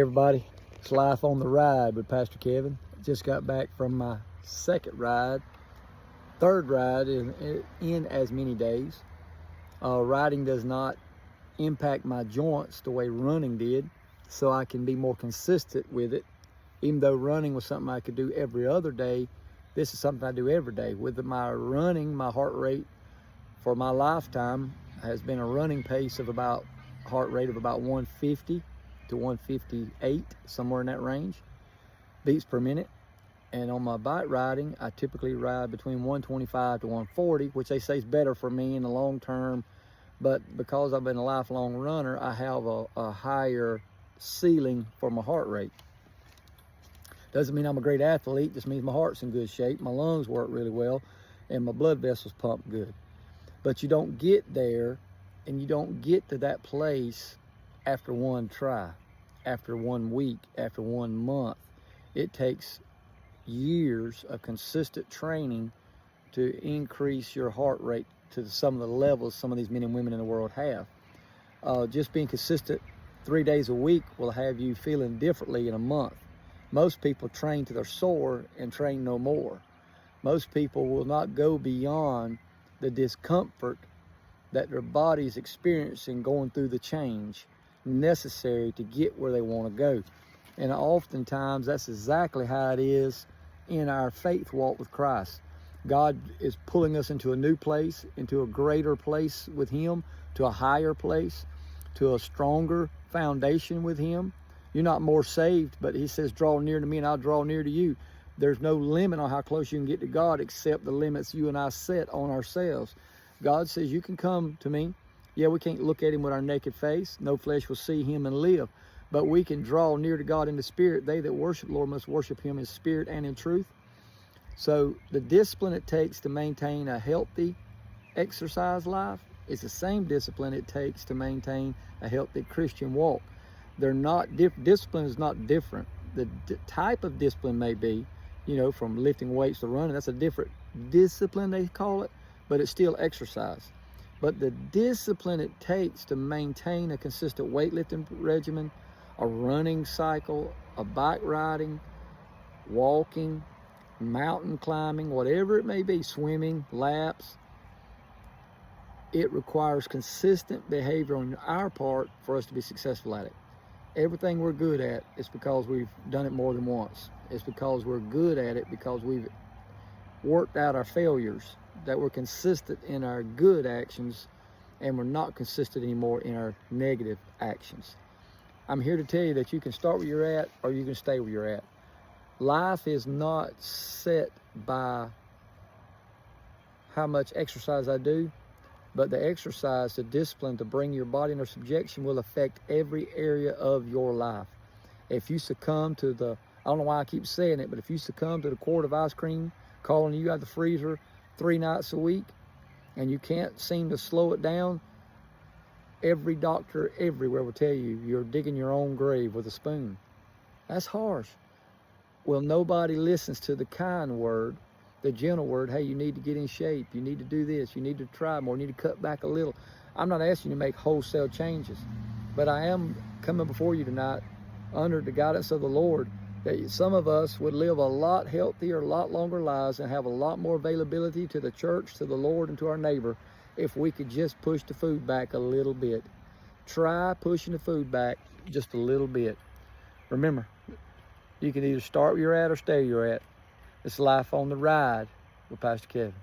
Everybody, it's Life on the Ride with Pastor Kevin. Just got back from my third ride in as many days. Riding does not impact my joints the way running did, so I can be more consistent with it. Even though running was something I could do every other day, this is something I do every day. With my running, my heart rate for my lifetime has been a running pace of about heart rate of about 150 to 158, somewhere in that range, beats per minute. And on my bike riding, I typically ride between 125 to 140, which they say is better for me in the long term. But because I've been a lifelong runner, I have a higher ceiling for my heart rate. Doesn't mean I'm a great athlete, just means my heart's in good shape, my lungs work really well, and my blood vessels pump good. But you don't get there, and you don't get to that place after one try, after 1 week, after 1 month. It takes years of consistent training to increase your heart rate to some of the levels some of these men and women in the world have. Just being consistent 3 days a week will have you feeling differently in a month. Most people train till they're sore and train no more. Most people will not go beyond the discomfort that their body is experiencing going through the change necessary to get where they want to go. And oftentimes that's exactly how it is in our faith walk with Christ. God is pulling us into a new place, into a greater place with Him, to a higher place, to a stronger foundation with Him. You're not more saved, but He says, draw near to me and I'll draw near to you. There's no limit on how close you can get to God except the limits you and I set on ourselves. God says, you can come to me. Yeah, we can't look at Him with our naked face. No flesh will see Him and live. But we can draw near to God in the Spirit. They that worship the Lord must worship Him in spirit and in truth. So the discipline it takes to maintain a healthy exercise life is the same discipline it takes to maintain a healthy Christian walk. They're not discipline is not different. The type of discipline may be, from lifting weights to running. That's a different discipline, they call it, but it's still exercise. But the discipline it takes to maintain a consistent weightlifting regimen, a running cycle, a bike riding, walking, mountain climbing, whatever it may be, swimming, laps, it requires consistent behavior on our part for us to be successful at it. Everything we're good at is because we've done it more than once. It's because we're good at it because we've worked out our failures, that we're consistent in our good actions and we're not consistent anymore in our negative actions. I'm here to tell you that you can start where you're at or you can stay where you're at. Life is not set by how much exercise I do, but the exercise, the discipline to bring your body under subjection will affect every area of your life. If you succumb to I don't know why I keep saying it, but if you succumb to the quart of ice cream calling you out of the freezer 3 nights a week and you can't seem to slow it down, every doctor everywhere will tell you you're digging your own grave with a spoon. That's harsh. Well, nobody listens to the kind word, the gentle word, hey, you need to get in shape, you need to do this, you need to try more, you need to cut back a little. I'm not asking you to make wholesale changes, but I am coming before you tonight under the guidance of the Lord that some of us would live a lot healthier, a lot longer lives and have a lot more availability to the church, to the Lord, and to our neighbor if we could just push the food back a little bit. Try pushing the food back just a little bit. Remember, you can either start where you're at or stay where you're at. It's Life on the Ride with Pastor Kevin.